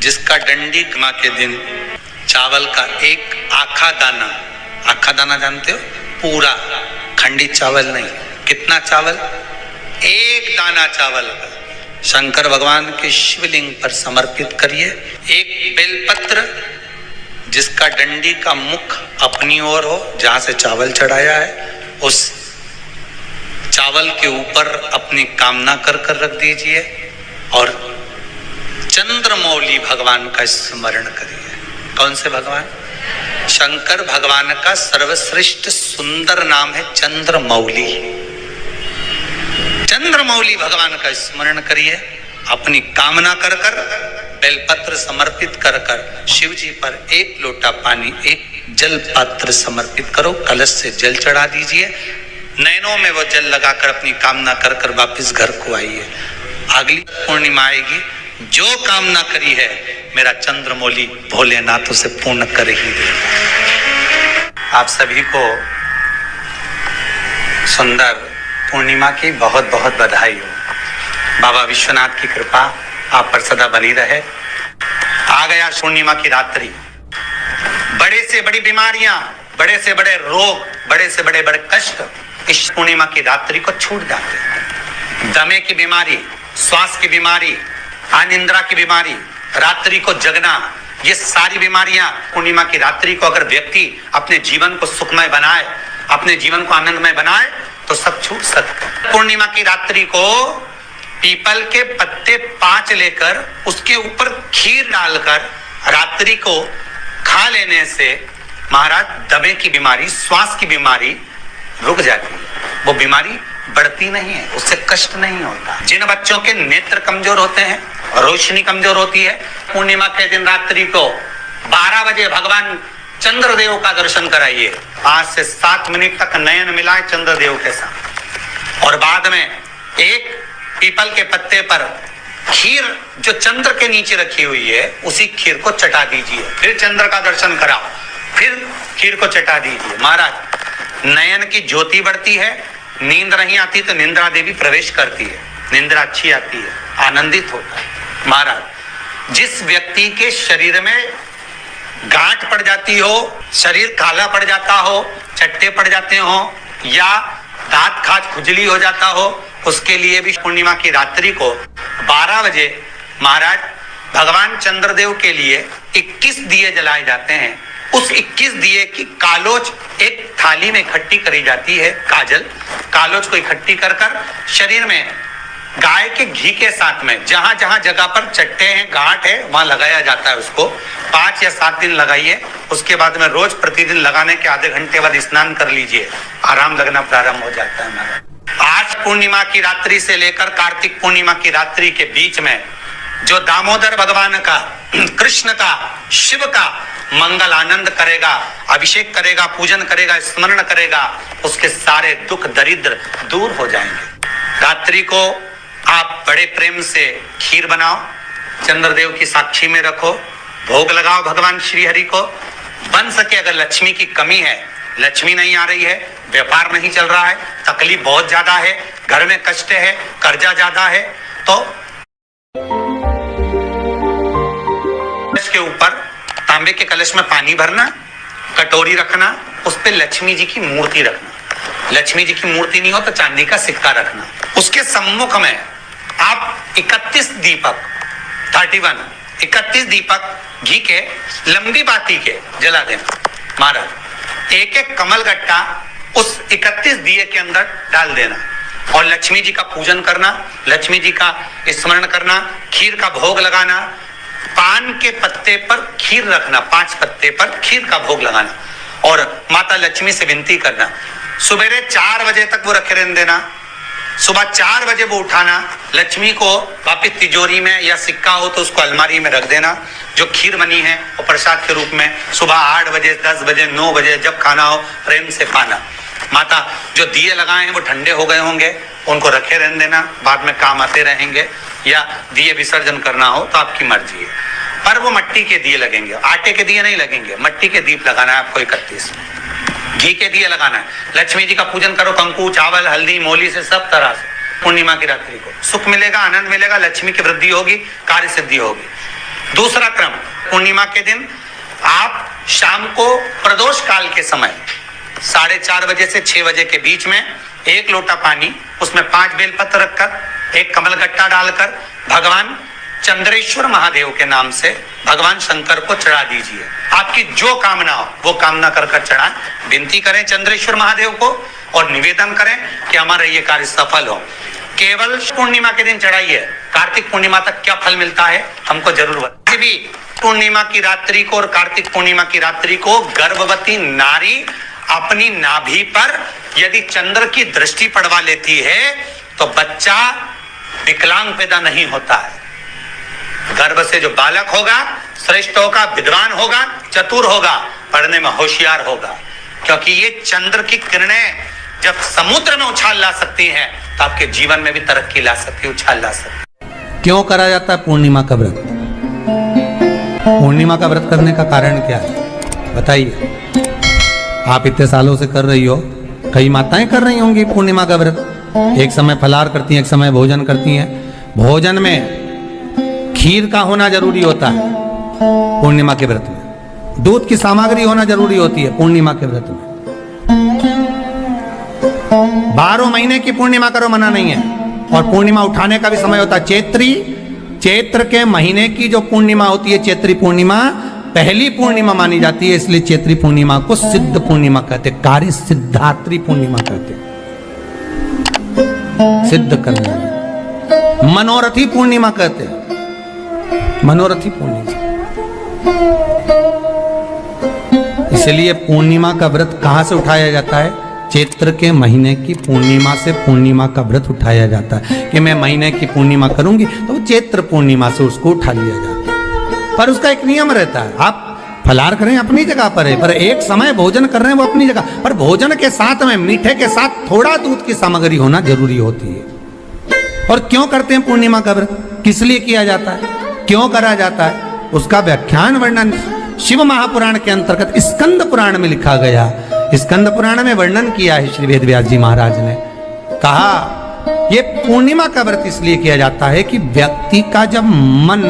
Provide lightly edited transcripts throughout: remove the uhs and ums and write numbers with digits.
जिसका डंडी माँ के दिन चावल का एक आखा दाना जानते हो, पूरा खंडित चावल नहीं, कितना चावल, एक दाना चावल का शंकर भगवान के शिवलिंग पर समर्पित करिए। एक बेलपत्र जिसका डंडी का मुख अपनी ओर हो, जहां से चावल चढ़ाया है उस चावल के ऊपर अपनी कामना कर रख दीजिए और चंद्रमौली भगवान का स्मरण करिए। कौन से भगवान? शंकर भगवान का सर्वश्रेष्ठ सुंदर नाम है चंद्रमौली। चंद्रमौली भगवान का स्मरण करिए, अपनी कामना कर बेलपत्र समर्पित कर शिव जी पर एक लोटा पानी, एक जल पात्र समर्पित करो, कलश से जल चढ़ा दीजिए, नैनों में वो जल लगाकर अपनी कामना कर वापिस घर को आइए। अगली पूर्णिमा आएगी, जो कामना करी है मेरा चंद्रमौली भोलेनाथ उसे पूर्ण कर ही देगा। आप सभी को सुंदर पूर्णिमा की बहुत बहुत बधाई हो। बाबा विश्वनाथ की कृपा आप पर सदा बनी रहे। आ गया पूर्णिमा की रात्रि, बड़े से बड़ी बीमारियां, बड़े से बड़े रोग, बड़े से बड़े कष्ट इस पूर्णिमा की रात्रि को छूट जाते हैं। दमे की बीमारी, श्वास की बीमारी, अनिद्रा की बीमारी, रात्रि को जगना, ये सारी बीमारियां पूर्णिमा की रात्रि को अगर व्यक्ति अपने जीवन को सुखमय बनाए, अपने जीवन को आनंदमय बनाए तो सब छूट सकते हैं। पूर्णिमा की रात्रि को पीपल के पत्ते 5 लेकर उसके ऊपर खीर डालकर रात्रि को खा लेने से महाराज दमे की बीमारी, श्वास की बीमारी रुक जाती है। वो बीमारी बढ़ती नहीं है, उससे कष्ट नहीं होता। जिन बच्चों के नेत्र कमजोर होते हैं, रोशनी कमजोर होती है, पूर्णिमा के दिन रात्रि को 12 बजे भगवान चंद्रदेव का दर्शन कराइए। 5 से 7 मिनट तक नयन मिलाए चंद्रदेव के साथ और बाद में एक पीपल के पत्ते पर खीर जो चंद्र के नीचे रखी हुई है उसी खीर को चटा दीजिए। फिर चंद्र का दर्शन कराओ, फिर खीर को चटा दीजिए। महाराज नयन की ज्योति बढ़ती है, नींद नहीं आती तो निंद्रा देवी प्रवेश करती है, निंद्रा अच्छी आती है, आनंदित होता है। महाराज जिस व्यक्ति के शरीर में गांठ पड़ जाती हो, शरीर काला पड़ जाता हो, चट्टे पड़ जाते हो या दांत खाज खुजली हो जाता हो, उसके लिए भी पूर्णिमा की रात्रि को 12 बजे महाराज भगवान चंद्रदेव के लिए 21 दिए जलाए जाते हैं। उस 21 दिए की कालोच एक थाली में इकट्ठी करी जाती है, कालोच को इकट्ठी कर शरीर में गाय के घी के साथ में जहां जहां जगह पर चट्टे हैं, गांठ है, वहां लगाया जाता है। उसको 5 या 7 दिन लगाइए। उसके बाद में रोज प्रतिदिन लगाने के आधे घंटे बाद स्नान कर लीजिए, आराम लगना प्रारंभ हो जाता है। हमारा आज पूर्णिमा की रात्रि से लेकर कार्तिक पूर्णिमा की रात्रि के बीच में जो दामोदर भगवान का, कृष्ण का, शिव का मंगल आनंद करेगा, अभिषेक करेगा, पूजन करेगा, स्मरण करेगा, उसके सारे दुख दरिद्र दूर हो जाएंगे। रात्रि को आप बड़े प्रेम से खीर बनाओ, चंद्रदेव की साक्षी में रखो, भोग लगाओ भगवान श्री हरि को। बन सके अगर लक्ष्मी की कमी है, लक्ष्मी नहीं आ रही है, व्यापार नहीं चल रहा है, तकलीफ बहुत ज्यादा है, घर में कष्ट है, कर्जा ज्यादा है, तो इसके ऊपर तांबे के कलश में पानी भरना, कटोरी रखना, उस पे लक्ष्मी जी की मूर्ति रखना। लक्ष्मी जी की मूर्ति नहीं हो तो चांदी का सिक्का रखना। उसके सम्मुख में आप 31 दीपक घी के लंबी बाती के जला देना। महाराज एक एक कमल गट्टा उस 31 दिए के अंदर डाल देना और लक्ष्मी जी का पूजन करना, लक्ष्मी जी का स्मरण करना, खीर का भोग लगाना, पान के पत्ते पर खीर रखना, 5 पत्ते पर खीर का भोग लगाना और माता लक्ष्मी से विनती करना। सुबेरे 4 बजे तक वो रखे रहने देना, सुबह 4 बजे वो उठाना, लक्ष्मी को वापिस तिजोरी में या सिक्का हो तो उसको अलमारी में रख देना। जो खीर बनी है वो प्रसाद के रूप में सुबह 8 बजे, 10 बजे, 9 बजे जब खाना हो प्रेम से खाना। माता जो दिए लगाए हैं वो ठंडे हो गए होंगे, उनको रखे रहने देना, बाद में काम आते रहेंगे, या दिए विसर्जन करना हो तो आपकी मर्जी है। पर वो मिट्टी के दिए लगेंगे, आटे के दिए नहीं लगेंगे, मिट्टी के दीप लगाना है आपको। 31 घी के दिए लगाना है। लक्ष्मी जी का पूजन करो, कंकु, चावल, हल्दी, मोली से सब तरह से। पूर्णिमा की रात्रि को सुख मिलेगा, आनंद मिलेगा, लक्ष्मी की वृद्धि होगी, कार्य सिद्धि होगी। दूसरा क्रम, पूर्णिमा के दिन आप शाम को प्रदोष काल के समय 4:30 बजे से 6 बजे के बीच में 1 लोटा पानी, उसमें 5 बेलपत्र रखकर, 1 कमलगट्टा डालकर भगवान चंद्रेश्वर महादेव के नाम से भगवान शंकर को चढ़ा दीजिए। आपकी जो कामना हो वो कामना कर चढ़ाएं, विनती करें चंद्रेश्वर महादेव को और निवेदन करें कि हमारा ये कार्य सफल हो। केवल पूर्णिमा के दिन चढ़ाइए, कार्तिक पूर्णिमा तक क्या फल मिलता है हमको जरूर बताइए। भी पूर्णिमा की रात्रि को और कार्तिक पूर्णिमा की रात्रि को गर्भवती नारी अपनी नाभि पर यदि चंद्र की दृष्टि पड़वा लेती है तो बच्चा विकलांग पैदा नहीं होता है। गर्भ से जो बालक होगा श्रेष्ठ होगा, विद्वान होगा, चतुर होगा, पढ़ने में होशियार होगा, क्योंकि ये चंद्र की किरणें जब समुद्र में उछाल ला सकती हैं तो आपके जीवन में भी तरक्की ला सकती है, उछाल ला सकती है। क्यों करा जाता है पूर्णिमा का व्रत? पूर्णिमा का व्रत करने का कारण क्या है बताइए? आप इतने सालों से कर रही हो, कई माताएं कर रही होंगी पूर्णिमा का व्रत। एक समय फलाहार करती हैं, एक समय भोजन करती हैं। भोजन में खीर का होना जरूरी होता है पूर्णिमा के व्रत में, दूध की सामग्री होना जरूरी होती है पूर्णिमा के व्रत में। 12 महीने की पूर्णिमा करो मना नहीं है, और पूर्णिमा उठाने का भी समय होता है। चैत्र के महीने की जो पूर्णिमा होती है, चैत्री पूर्णिमा पहली पूर्णिमा मानी जाती है, इसलिए चैत्री पूर्णिमा को सिद्ध पूर्णिमा कहते, कार्य सिद्धात्री पूर्णिमा कहते, सिद्ध करने। मनोरथी पूर्णिमा कहते, मनोरथी पूर्णिमा। इसलिए पूर्णिमा का व्रत कहां से उठाया जाता है? चैत्र के महीने की पूर्णिमा से पूर्णिमा का व्रत उठाया जाता है कि मैं महीने की पूर्णिमा करूंगी तो चैत्र पूर्णिमा से उसको उठा लिया जाता है। पर उसका एक नियम रहता है, आप फलाहार करें अपनी जगह पर है, पर एक समय भोजन कर रहे हैं वो अपनी जगह पर, भोजन के साथ में मीठे के साथ थोड़ा दूध की सामग्री होना जरूरी होती है। और क्यों करते हैं पूर्णिमा का व्रत, किस लिए किया जाता है, क्यों करा जाता है, उसका व्याख्यान वर्णन शिव महापुराण के अंतर्गत स्कंद पुराण में लिखा गया। स्कंद पुराण में वर्णन किया है श्री वेद व्यास जी महाराज ने, कहा ये पूर्णिमा का व्रत इसलिए किया जाता है कि व्यक्ति का जब मन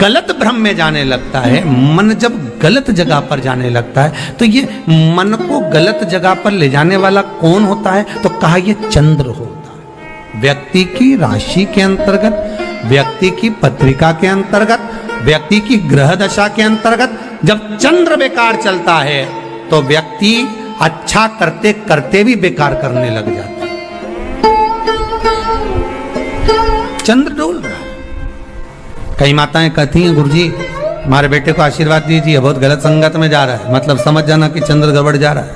गलत भ्रम में जाने लगता है, मन जब गलत जगह पर जाने लगता है, तो ये मन को गलत जगह पर ले जाने वाला कौन होता है? तो कहा ये चंद्र होता है। व्यक्ति की राशि के अंतर्गत, व्यक्ति की पत्रिका के अंतर्गत, व्यक्ति की ग्रह दशा के अंतर्गत जब चंद्र बेकार चलता है तो व्यक्ति अच्छा करते करते भी बेकार करने लग जाता है। चंद्र डोल रहा है। कई माताएं कहती हैं गुरुजी हमारे बेटे को आशीर्वाद दीजिए, बहुत गलत संगत में जा रहा है, मतलब समझ जाना कि चंद्र गड़बड़ जा रहा है।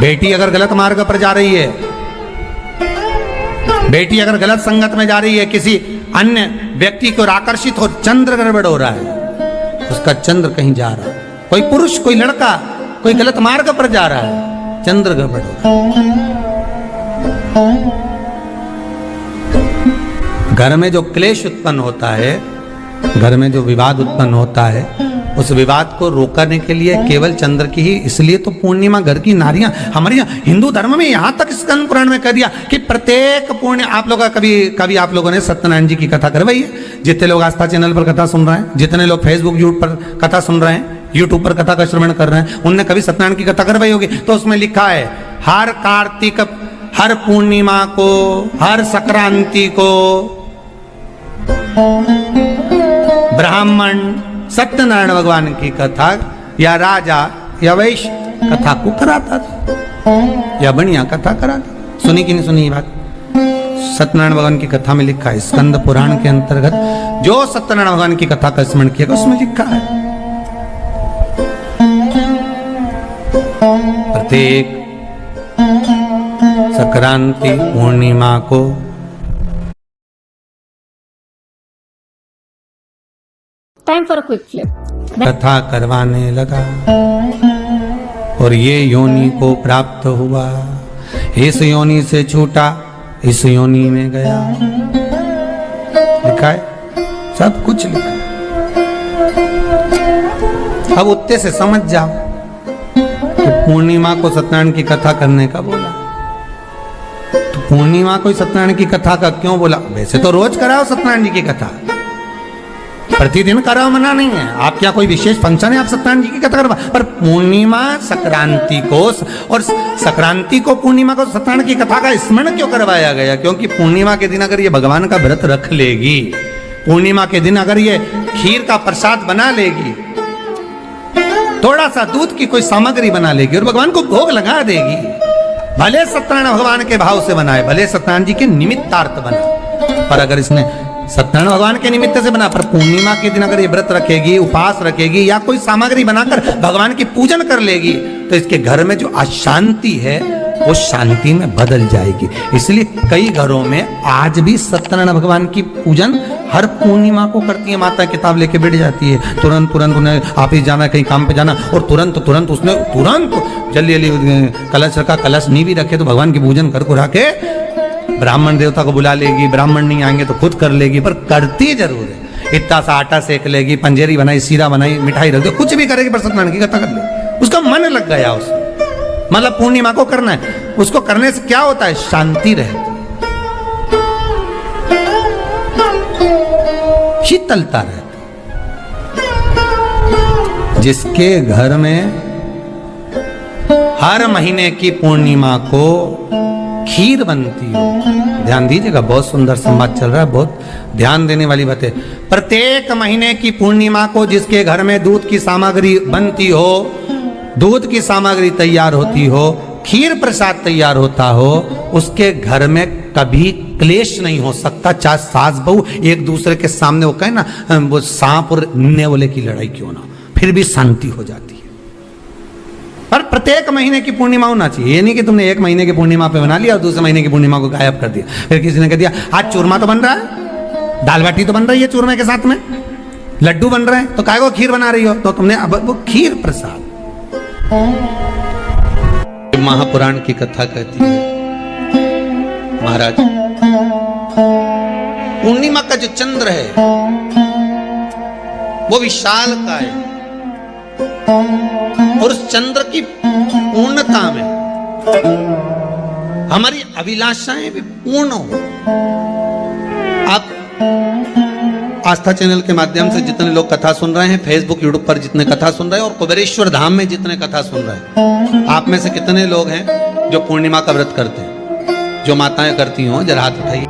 बेटी अगर गलत मार्ग पर जा रही है, बेटी अगर गलत संगत में जा रही है, किसी अन्य व्यक्ति को आकर्षित हो, चंद्र गड़बड़ हो रहा है, उसका चंद्र कहीं जा रहा है। कोई पुरुष, कोई लड़का, कोई गलत मार्ग पर जा रहा है, चंद्र गड़बड़ हो रहा है। घर में जो क्लेश उत्पन्न होता है, घर में जो विवाद उत्पन्न होता है, उस विवाद को रोकने के लिए केवल चंद्र की ही, इसलिए तो पूर्णिमा घर की नारियां हमारे यहाँ हिंदू धर्म में यहां तक स्कंद पुराण में कह दिया कि प्रत्येक पूर्ण, आप लोग कभी आप लोगों ने सत्यनारायण जी की कथा करवाई है? जितने लोग आस्था चैनल पर कथा सुन रहे हैं, जितने लोग फेसबुक यूट्यूब पर कथा सुन रहे हैं, यूट्यूब पर कथा का श्रवण कर रहे हैं, उनने कभी सत्यनारायण की कथा करवाई होगी? तो उसमें लिखा है हर कार्तिक, हर पूर्णिमा को, हर संक्रांति को ब्राह्मण सत्यनारायण भगवान की कथा या राजा या वैश्य कथा को कराता था, या बढ़िया कथा कराता। सुनी कि नहीं सुनी ये बात? सत्यनारायण भगवान की कथा में लिखा है, स्कंद पुराण के अंतर्गत जो सत्यनारायण भगवान की कथा का स्मरण किया उसमें लिखा है प्रत्येक संक्रांति पूर्णिमा को टाइम फॉर क्विक फ्लिप कथा करवाने लगा और ये योनि को प्राप्त हुआ, इस योनि से छूटा, इस योनि में गया। लिखा है, सब कुछ लिखा है। अब उत्ते से समझ जाओ कि पूर्णिमा को सत्यनारायण की कथा करने का बोला, तो पूर्णिमा को सत्यनारायण की कथा का क्यों बोला? वैसे तो रोज कराओ सत्यनारायण जी की कथा, प्रतिदिन करो, मना नहीं है। आप क्या कोई विशेष फंक्शन है आप सत्यनारायण जी की कथा करवा, पर पूर्णिमा संक्रांति को और संक्रांति को पूर्णिमा को सत्यनारायण की कथा का स्मरण क्यों करवाया गया? क्योंकि पूर्णिमा के दिन अगर ये भगवान का व्रत रख लेगी, पूर्णिमा के दिन अगर ये खीर का प्रसाद बना लेगी, थोड़ा सा दूध की कोई सामग्री बना लेगी और भगवान को भोग लगा देगी, भले सत्यनारायण भगवान के भाव से बनाए, भले सत्यनारायण जी के निमित्तार्थ बना, पर अगर इसने सत्यनारायण भगवान के निमित्त से बना, पर पूर्णिमा के दिन अगर ये व्रत रखेगी, उपास रखेगी या कोई सामग्री बनाकर भगवान की पूजन कर लेगी, तो इसके घर में जो अशांति है वो शांति में बदल जाएगी। इसलिए कई घरों में आज भी सत्यनारायण भगवान की पूजन हर पूर्णिमा को करती है। माता किताब लेके बैठ जाती है, तुरंत तुरंत उन्हें ऑफिस जाना, कहीं काम पे जाना, और तुरंत तुरंत उसने जल्दी जल्दी कलश रखा, कलश नहीं भी रखे तो भगवान की पूजन कर कुरा के ब्राह्मण देवता को बुला लेगी, ब्राह्मण नहीं आएंगे तो खुद कर लेगी, पर करती जरूर है। इतना सा आटा सेक लेगी, पंजेरी बनाई, सीरा बनाई, मिठाई रख दो, कुछ भी करेगी पर सत्यनारायण की कथा कर लेगी। उसका मन लग गया उसमें, मतलब पूर्णिमा को करना है। उसको करने से क्या होता है? शांति रहती, शीतलता रहती। जिसके घर में हर महीने की पूर्णिमा को खीर बनती हो, ध्यान दीजिएगा, बहुत सुंदर संवाद चल रहा है, बहुत ध्यान देने वाली बात है। प्रत्येक महीने की पूर्णिमा को जिसके घर में दूध की सामग्री बनती हो, दूध की सामग्री तैयार होती हो, खीर प्रसाद तैयार होता हो, उसके घर में कभी क्लेश नहीं हो सकता। चाहे सास बहू एक दूसरे के सामने वो कहे ना, वो सांप और नेवले की लड़ाई क्यों ना, फिर भी शांति हो जाती है। पर प्रत्येक महीने की पूर्णिमा होना चाहिए। ये नहीं कि तुमने एक महीने की पूर्णिमा पे बना लिया और दूसरे महीने की पूर्णिमा को गायब कर दिया। फिर किसी ने कह दिया आज चूरमा तो बन रहा है, दाल बाटी तो बन रही है चूरमे के साथ में, लड्डू बन रहे हैं, तो काय को खीर बना रही हो? तो तुमने अब वो खीर प्रसाद। महापुराण की कथा कहती है, महाराज पूर्णिमा का जो चंद्र है वो विशाल का है, और उस चंद्र की पूर्णता में हमारी अभिलाषाएं भी पूर्ण हो। आप आस्था चैनल के माध्यम से जितने लोग कथा सुन रहे हैं, फेसबुक यूट्यूब पर जितने कथा सुन रहे हैं, और कुबेरेश्वर धाम में जितने कथा सुन रहे हैं, आप में से कितने लोग हैं जो पूर्णिमा का व्रत करते हैं? जो माताएं करती हो जरा हाथ उठाइए।